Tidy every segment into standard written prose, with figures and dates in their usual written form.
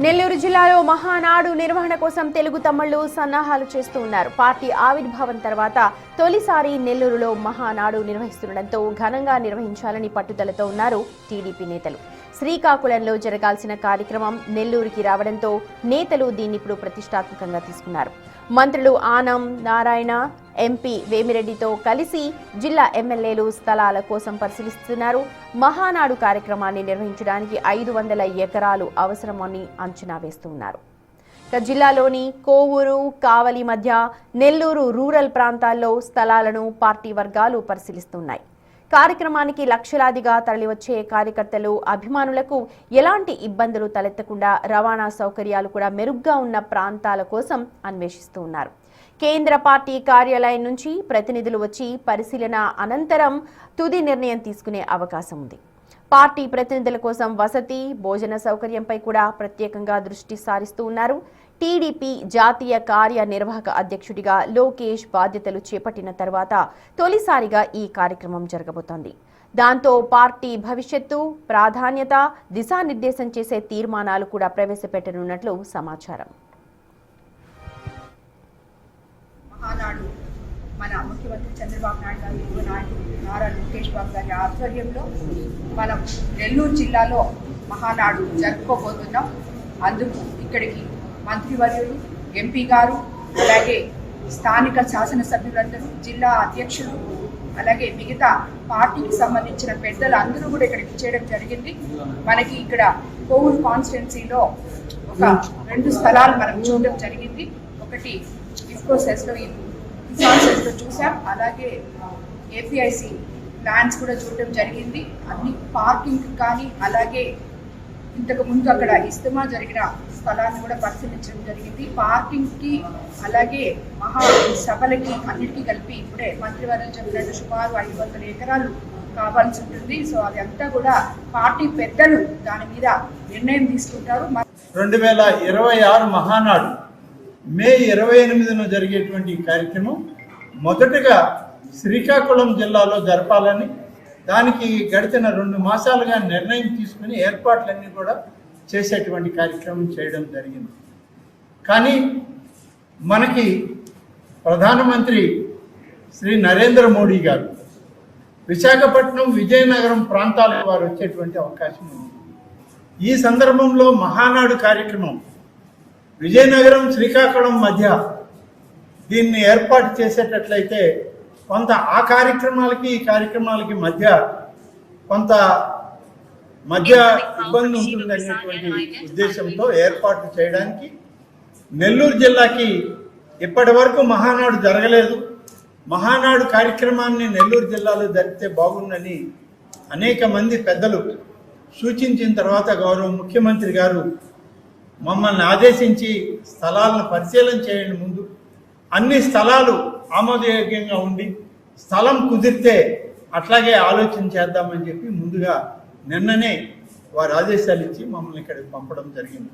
నెల్లూరు జిల్లాలో మహానాడు నిర్వహణ కోసం తెలుగు తమ్ముళ్లు సన్నాహాలు చేస్తూ ఉన్నారు. పార్టీ ఆవిర్భావం తర్వాత తొలిసారి నెల్లూరులో మహానాడు నిర్వహిస్తుండటంతో ఘనంగా నిర్వహించాలని పట్టుదలతో ఉన్నారు టీడీపీ నేతలు. శ్రీకాకుళంలో జరగాల్సిన కార్యక్రమం నెల్లూరుకి రావడంతో నేతలు దీన్ని ఇప్పుడు ప్రతిష్టాత్మకంగా తీసుకున్నారు. మంత్రులు ఆనం నారాయణ, ఎంపీ వేమిరెడ్డితో కలిసి జిల్లా ఎమ్మెల్యేలు స్థలాల కోసం పరిశీలిస్తున్నారు. మహానాడు కార్యక్రమాన్ని నిర్వహించడానికి 500 ఎకరాలు అవసరమని అంచనా వేస్తున్నారు. జిల్లాలోని కోవూరు, కావలి మధ్య నెల్లూరు రూరల్ ప్రాంతాల్లో స్థలాలను పార్టీ వర్గాలు పరిశీలిస్తున్నాయి. కార్యక్రమానికి లక్షలాదిగా తరలివచ్చే కార్యకర్తలు, అభిమానులకు ఎలాంటి ఇబ్బందులు తలెత్తకుండా రవాణా సౌకర్యాలు కూడా మెరుగ్గా ఉన్న ప్రాంతాల కోసం అన్వేషిస్తూ ఉన్నారు. కేంద్ర పార్టీ కార్యాలయం నుంచి ప్రతినిధులు వచ్చి పరిశీలన అనంతరం తుది నిర్ణయం తీసుకునే అవకాశం ఉంది. పార్టీ ప్రతినిధుల కోసం వసతి, భోజన సౌకర్యంపై కూడా ప్రత్యేకంగా దృష్టి సారిస్తూ ఉన్నారు. టీడీపీ జాతీయ కార్యనిర్వాహక అధ్యక్షుడిగా లోకేష్ బాధ్యతలు చేపట్టిన తర్వాత తొలిసారిగా ఈ కార్యక్రమం జరగబోతోంది. దాంతో పార్టీ భవిష్యత్తు, ప్రాధాన్యత, దిశానిర్దేశం చేసే తీర్మానాలు కూడా ప్రవేశపెట్టనున్నట్లు సమాచారం. మహానాడు మన ముఖ్యమంత్రి చంద్రబాబు నాయుడు గారి యువ నాయకుడు నారా లోకేష్ బాబు గారి ఆధ్వర్యంలో మనం నెల్లూరు జిల్లాలో మహానాడు జరుపుకోబోతున్నాం. అందుకు ఇక్కడికి మంత్రివర్యులు, ఎంపీ గారు, అలాగే స్థానిక శాసనసభ్యులందరూ, జిల్లా అధ్యక్షులు, అలాగే మిగతా పార్టీకి సంబంధించిన పెద్దలు అందరూ కూడా ఇక్కడికి చేయడం జరిగింది. మనకి ఇక్కడ కోవూరు కాన్స్టిట్యున్సీలో ఒక 2 స్థలాలు మనం చూడడం జరిగింది. ఒకటి ఇఫ్కో సెస్లో కిసాన్ సెస్లో చూసాం, అలాగే ఏపీఐసి ప్లాన్స్ కూడా చూడడం జరిగింది. అన్ని పార్కింగ్ కానీ అలాగే ఇంతకు ముందు అక్కడ ఇస్తమా జరిగిన స్థలాన్ని కూడా పరిశీలించడం జరిగింది. పార్కింగ్కి అలాగే మహాసభలకి అన్నిటికీ కలిపి ఇప్పుడే మంత్రివర్గం చెప్పినట్టు సుమారు 500 ఎకరాలు కావాల్సి ఉంటుంది. సో అది అంతా కూడా పార్టీ పెద్దలు దాని మీద నిర్ణయం తీసుకుంటారు. 2026 మహానాడు మే 28న జరిగేటువంటి కార్యక్రమం మొదటగా శ్రీకాకుళం జిల్లాలో జరపాలని దానికి గడిచిన 2 మాసాలుగా నిర్ణయం తీసుకుని ఏర్పాట్లన్నీ కూడా చేసేటువంటి కార్యక్రమం చేయడం జరిగింది. కానీ మనకి ప్రధానమంత్రి శ్రీ నరేంద్ర మోడీ గారు విశాఖపట్నం, విజయనగరం ప్రాంతాలకు వారు వచ్చేటువంటి అవకాశం ఉంది. ఈ సందర్భంలో మహానాడు కార్యక్రమం విజయనగరం, శ్రీకాకుళం మధ్య దీన్ని ఏర్పాటు చేసేటట్లయితే కొంత ఆ కార్యక్రమాలకి ఈ కార్యక్రమాలకి మధ్య కొంత ఇబ్బంది ఉంటుందనేటువంటి ఉద్దేశంతో ఏర్పాటు చేయడానికి నెల్లూరు జిల్లాకి ఇప్పటి వరకు మహానాడు జరగలేదు. మహానాడు కార్యక్రమాన్ని నెల్లూరు జిల్లాలో జరిపితే బాగుందని అనేక మంది పెద్దలు సూచించిన తర్వాత గౌరవ ముఖ్యమంత్రి గారు మమ్మల్ని ఆదేశించి స్థలాలను పరిశీలన చేయండి, ముందు అన్ని స్థలాలు ఆమోదయోగ్యంగా ఉండి స్థలం కుదిరితే అట్లాగే ఆలోచన చేద్దామని చెప్పి ముందుగా నిన్ననే వారు ఆదేశాలు ఇచ్చి మమ్మల్ని ఇక్కడికి పంపడం జరిగింది.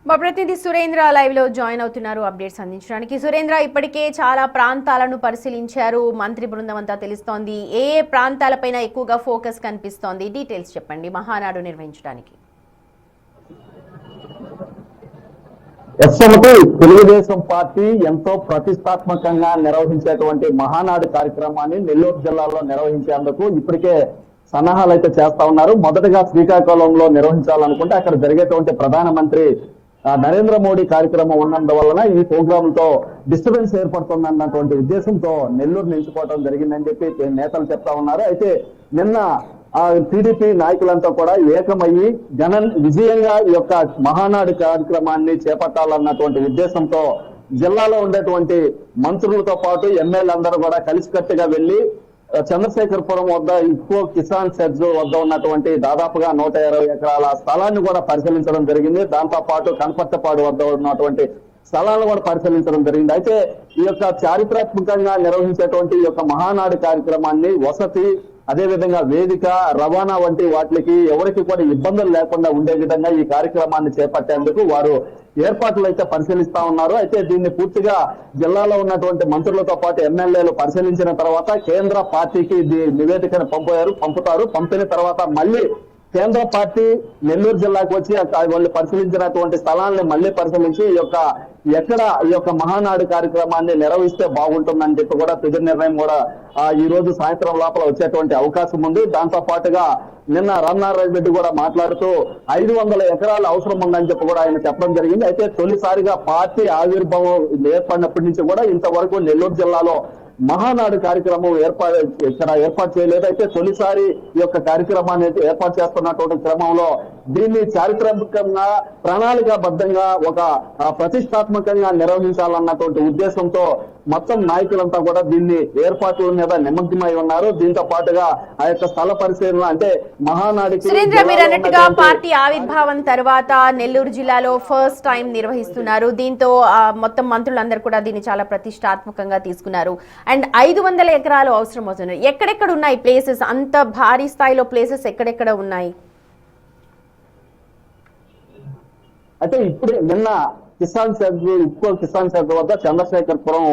మా ప్రతినిధి సురేంద్ర లైవ్ లో జాయిన్ అవుతున్నారు అప్డేట్స్ అందించడానికి. సురేంద్ర, ఇప్పటికే చాలా ప్రాంతాలను పరిశీలించారు మంత్రి బృందం అంతా తెలుస్తోంది. ఏ ప్రాంతాలపైన ఎక్కువగా ఫోకస్ కనిపిస్తోంది? డీటెయిల్స్ చెప్పండి మహానాడు నిర్వహించడానికి. ఎస్ఎంటి తెలుగుదేశం పార్టీ ఎంతో ప్రతిష్టాత్మకంగా నిర్వహించేటువంటి మహానాడు కార్యక్రమాన్ని నెల్లూరు జిల్లాలో నిర్వహించేందుకు ఇప్పటికే సన్నాహాలు అయితే చేస్తా ఉన్నారు. మొదటగా శ్రీకాకుళంలో నిర్వహించాలనుకుంటే అక్కడ జరిగేటువంటి ప్రధానమంత్రి నరేంద్ర మోడీ కార్యక్రమం ఉన్నందువలన ఈ ప్రోగ్రామ్ తో డిస్టర్బెన్స్ ఏర్పడుతుందన్నటువంటి ఉద్దేశంతో నెల్లూరు నిలిచిపోవడం జరిగిందని చెప్పి నేతలు చెప్తా ఉన్నారు. అయితే నిన్న టీడీపీ నాయకులంతా కూడా ఏకమయ్యి విజయంగా ఈ యొక్క మహానాడు కార్యక్రమాన్ని చేపట్టాలన్నటువంటి ఉద్దేశంతో జిల్లాలో ఉండేటువంటి మంత్రులతో పాటు ఎమ్మెల్యేలందరూ కూడా కలిసికట్టుగా వెళ్లి చంద్రశేఖరపురం వద్ద ఇఫ్కో కిసాన్ సెడ్జ్ వద్ద ఉన్నటువంటి దాదాపుగా 120 ఎకరాల స్థలాన్ని కూడా పరిశీలించడం జరిగింది. దాంతో పాటు కనపర్తపాడు వద్ద ఉన్నటువంటి స్థలాలను కూడా పరిశీలించడం జరిగింది. అయితే ఈ యొక్క చారిత్రాత్మకంగా నిర్వహించేటువంటి ఈ యొక్క మహానాడు కార్యక్రమాన్ని వసతి, అదేవిధంగా వేదిక, రవాణా వంటి వాటికి ఎవరికి కూడా ఇబ్బందులు లేకుండా ఉండే విధంగా ఈ కార్యక్రమాన్ని చేపట్టేందుకు వారు ఏర్పాట్లు అయితే పరిశీలిస్తా ఉన్నారు. అయితే దీన్ని పూర్తిగా జిల్లాలో ఉన్నటువంటి మంత్రులతో పాటు ఎమ్మెల్యేలు పరిశీలించిన తర్వాత కేంద్ర పార్టీకి నివేదికను పంపుతారు. పంపిన తర్వాత మళ్ళీ కేంద్ర పార్టీ నెల్లూరు జిల్లాకు వచ్చి వాళ్ళు పరిశీలించినటువంటి స్థలాన్ని మళ్ళీ పరిశీలించి ఎక్కడ ఈ యొక్క మహానాడు కార్యక్రమాన్ని నిర్వహిస్తే బాగుంటుందని చెప్పి కూడా తుది నిర్ణయం కూడా ఈ రోజు సాయంత్రం లోపల వచ్చేటువంటి అవకాశం ఉంది. దాంతో పాటుగా నిన్న రామనారాయణ రెడ్డి కూడా మాట్లాడుతూ 500 ఎకరాలు అవసరం ఉందని చెప్పి కూడా ఆయన చెప్పడం జరిగింది. అయితే తొలిసారిగా పార్టీ ఆవిర్భావం ఏర్పడినప్పటి నుంచి కూడా ఇంతవరకు నెల్లూరు జిల్లాలో మహానాడు కార్యక్రమం ఏర్పాటు చేయలేదు. అయితే తొలిసారి ఈ యొక్క కార్యక్రమాన్ని ఏర్పాటు చేస్తున్నటువంటి క్రమంలో దీన్ని చారిత్రాత్మకంగా ప్రణాళికాబద్ధంగా ఒక ప్రతిష్టాత్మకంగా నిర్వహించాలన్నటువంటి ఉద్దేశంతో మొత్తం నాయకులంతా కూడా దీన్ని ఏర్పాట్ల మీద నిమగ్నమై ఉన్నారు. దీంతో పాటుగా ఆ యొక్క స్థల పరిశీలన అంటే మహానాడికి సురేంద్ర మీరు అన్నట్టుగా పార్టీ ఆవిర్భావం తర్వాత నెల్లూరు జిల్లాలో ఫస్ట్ టైం నిర్వహిస్తున్నారు. దీంతో మొత్తం మంత్రులందరూ కూడా దీన్ని చాలా ప్రతిష్టాత్మకంగా తీసుకున్నారు. అండ్ 500 ఎకరాలు అవసరం అవుతున్నారు. ఎక్కడెక్కడ ఉన్నాయి ప్లేసెస్? అంత భారీ స్థాయిలో ప్లేసెస్ ఎక్కడెక్కడ ఉన్నాయి? అయితే ఇప్పుడు నిన్న కిసాన్ సెంటర్ వద్ద చంద్రశేఖర్పురం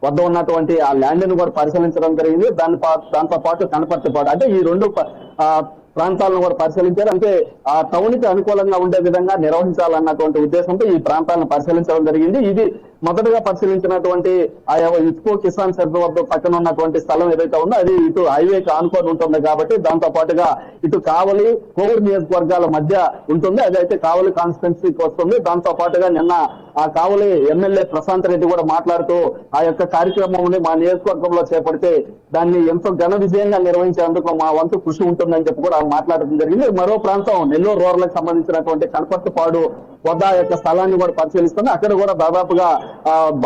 వద్ద ఉన్నటువంటి ఆ ల్యాండ్ ను కూడా పరిశీలించడం జరిగింది. దాంతో పాటు కనపర్తిపాడు అంటే ఈ రెండు ప్రాంతాలను కూడా పరిశీలించారు. అంటే ఆ టౌన్ కి అనుకూలంగా ఉండే విధంగా నిర్వహించాలన్నటువంటి ఉద్దేశంతో ఈ ప్రాంతాలను పరిశీలించడం జరిగింది. ఇది మొదటగా పరిశీలించినటువంటి ఆ ఇఫ్కో కిసాన్ సెంటర్ వద్ద పక్కన ఉన్నటువంటి స్థలం ఏదైతే ఉందో అది ఇటు హైవేకి ఆనుకొని ఉంటుంది కాబట్టి దాంతో పాటుగా ఇటు కావలి కోవూరు నియోజకవర్గాల మధ్య ఉంటుంది. అదైతే కావలి కాన్స్టిట్యున్సీకి వస్తుంది. దాంతో పాటుగా నిన్న ఆ కావలి ఎమ్మెల్యే ప్రశాంత్ రెడ్డి కూడా మాట్లాడుతూ ఆ యొక్క కార్యక్రమం మా నియోజకవర్గంలో చేపడితే దాన్ని ఎంతో ఘన విజయంగా నిర్వహించేందుకు మా వంతు కృషి ఉంటుందని చెప్పి కూడా మాట్లాడడం జరిగింది. మరో ప్రాంతం నెల్లూరు రూరల్ కి సంబంధించినటువంటి కనపర్తిపాడు వద్ద యొక్క స్థలాన్ని కూడా పరిశీలిస్తుంది. అక్కడ కూడా దాదాపుగా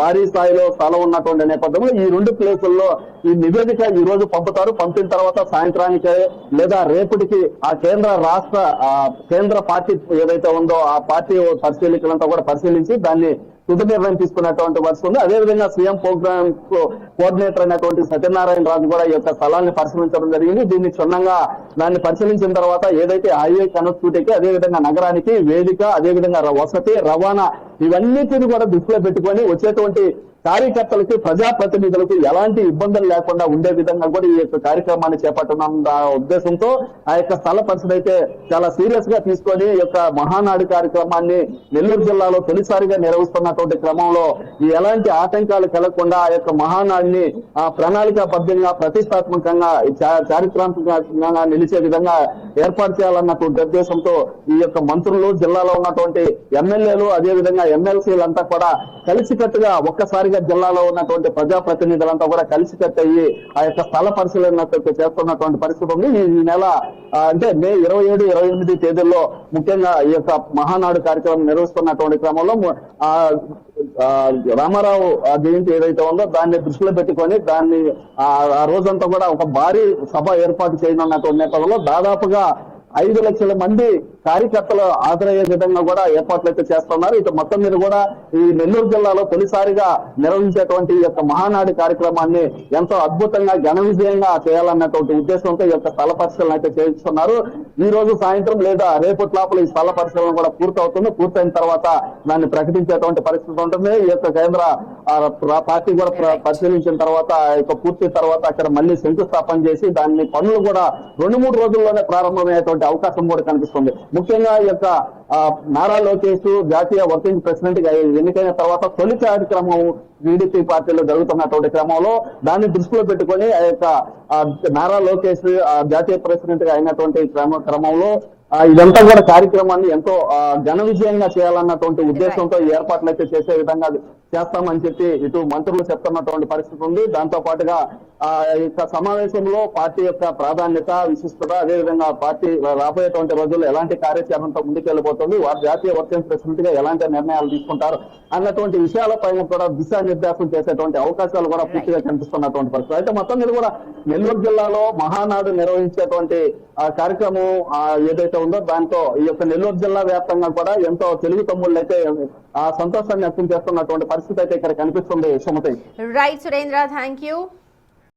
భారీ స్థాయిలో స్థలం ఉన్నటువంటి నేపథ్యంలో ఈ రెండు ప్లేసుల్లో ఈ నివేదిక ఈ రోజు పంపుతారు. పంపిన తర్వాత సాయంత్రానికి లేదా రేపటికి ఆ కేంద్ర పార్టీ ఏదైతే ఉందో ఆ పార్టీ పరిశీలకులంతా కూడా పరిశీలించి దాన్ని తుది నిర్ణయం తీసుకున్నటువంటి పరిస్థితి ఉంది. అదేవిధంగా సీఎం ప్రోగ్రామ్ కోఆర్డినేటర్ అయినటువంటి సత్యనారాయణ రాజు కూడా ఈ యొక్క స్థలాన్ని పరిశీలించడం జరిగింది. దీన్ని క్షుణ్ణంగా దాన్ని పరిశీలించిన తర్వాత ఏదైతే హైవే కనెక్టివిటీకి అదేవిధంగా నగరానికి వేదిక అదేవిధంగా వసతి రవాణా ఇవన్నిటిని కూడా దృష్టిలో పెట్టుకొని వచ్చేటువంటి కార్యకర్తలకి ప్రజాప్రతినిధులకు ఎలాంటి ఇబ్బందులు లేకుండా ఉండే విధంగా కూడా ఈ యొక్క కార్యక్రమాన్ని చేపట్టనున్న ఉద్దేశంతో ఆ యొక్క స్థల పరిస్థితి అయితే చాలా సీరియస్ గా తీసుకొని ఈ యొక్క మహానాడు కార్యక్రమాన్ని నెల్లూరు జిల్లాలో తొలిసారిగా నిర్వహిస్తున్నటువంటి క్రమంలో ఎలాంటి ఆటంకాలు కలగకుండా ఆ యొక్క మహానాడిని ప్రణాళికాబద్ధంగా ప్రతిష్టాత్మకంగా చారిత్రాత్మకంగా నిలిచే విధంగా ఏర్పాటు చేయాలన్నటువంటి ఉద్దేశంతో ఈ యొక్క మంత్రులు జిల్లాలో ఉన్నటువంటి ఎమ్మెల్యేలు అదేవిధంగా ఎమ్మెల్సీలంతా కూడా కలిసికట్టుగా ఒక్కసారిగా జిల్లాలో ఉన్నటువంటి ప్రజాప్రతినిధులంతా కూడా కలిసికట్టు అయ్యి ఆ యొక్క స్థల పరిశీలన చేస్తున్నటువంటి పరిస్థితి ఉంది. ఈ నెల అంటే మే 27, 28 తేదీల్లో ముఖ్యంగా ఈ యొక్క మహానాడు కార్యక్రమం నిర్వహిస్తున్నటువంటి క్రమంలో రామారావు జయంతి ఏదైతే ఉందో దాన్ని దృష్టిలో పెట్టుకొని దాన్ని ఆ రోజంతా కూడా ఒక భారీ సభ ఏర్పాటు చేయనున్నటువంటి నేపథ్యంలో దాదాపుగా 5 లక్షల మంది కార్యకర్తలు హాజరయ్యే విధంగా కూడా ఏర్పాట్లు అయితే చేస్తున్నారు. ఇటు మొత్తం మీద కూడా ఈ నెల్లూరు జిల్లాలో తొలిసారిగా నిర్వహించేటువంటి ఈ యొక్క మహానాడు కార్యక్రమాన్ని ఎంతో అద్భుతంగా ఘన విజయంగా చేయాలన్నటువంటి ఉద్దేశంతో ఈ యొక్క స్థల పరిశీలన అయితే చేస్తున్నారు. ఈ రోజు సాయంత్రం లేదా రేపటి లోపల ఈ స్థల పరిశీలన కూడా పూర్తవుతుంది. పూర్తయిన తర్వాత దాన్ని ప్రకటించేటువంటి పరిస్థితి ఉంటుంది. ఈ యొక్క కేంద్ర పార్టీ కూడా పరిశీలించిన తర్వాత పూర్తి తర్వాత అక్కడ మళ్ళీ శంకుస్థాపన చేసి దాన్ని పనులు కూడా 2-3 రోజుల్లోనే ప్రారంభమయ్యేటువంటి అవకాశం కూడా కనిపిస్తుంది. ముఖ్యంగా ఈ యొక్క నారా లోకేష్ జాతీయ వర్కింగ్ ప్రెసిడెంట్ గా ఎన్నికైన తర్వాత తొలి కార్యక్రమం టీడీపీ పార్టీలో జరుగుతున్నటువంటి క్రమంలో దాన్ని దృష్టిలో పెట్టుకొని ఆ యొక్క నారా లోకేష్ జాతీయ ప్రెసిడెంట్ గా అయినటువంటి క్రమంలో ఇదంతా కూడా కార్యక్రమాన్ని ఎంతో ఘన విజయంగా చేయాలన్నటువంటి ఉద్దేశంతో ఏర్పాట్లు అయితే చేసే విధంగా చేస్తామని చెప్పి ఇటు మంత్రులు చెప్తున్నటువంటి పరిస్థితి ఉంది. దాంతో పాటుగా ఈ సమావేశంలో పార్టీ యొక్క ప్రాధాన్యత విశిష్టత అదేవిధంగా పార్టీ రాబోయేటువంటి రోజుల్లో ఎలాంటి కార్యాచరణతో ముందుకెళ్లిపోతుంది వారు జాతీయ వర్కింగ్ ప్రెసిడెంట్ గా ఎలాంటి నిర్ణయాలు తీసుకుంటారు అన్నటువంటి విషయాలపైన కూడా దిశానిర్దేశం చేసేటువంటి అవకాశాలు కూడా పూర్తిగా కనిపిస్తున్నటువంటి పరిస్థితి. అయితే మొత్తం మీద కూడా నెల్లూరు జిల్లాలో మహానాడు నిర్వహించేటువంటి కార్యక్రమం ఏదైతే ఉందో దాంతో ఈ యొక్క నెల్లూరు జిల్లా వ్యాప్తంగా కూడా ఎంతో తెలుగు తమ్ముళ్ళు అయితే సంతోషాన్ని వ్యక్తం చేస్తున్నటువంటి పరిస్థితి అయితే ఇక్కడ కనిపిస్తుంది. Sumathi. Right Surendra, thank you.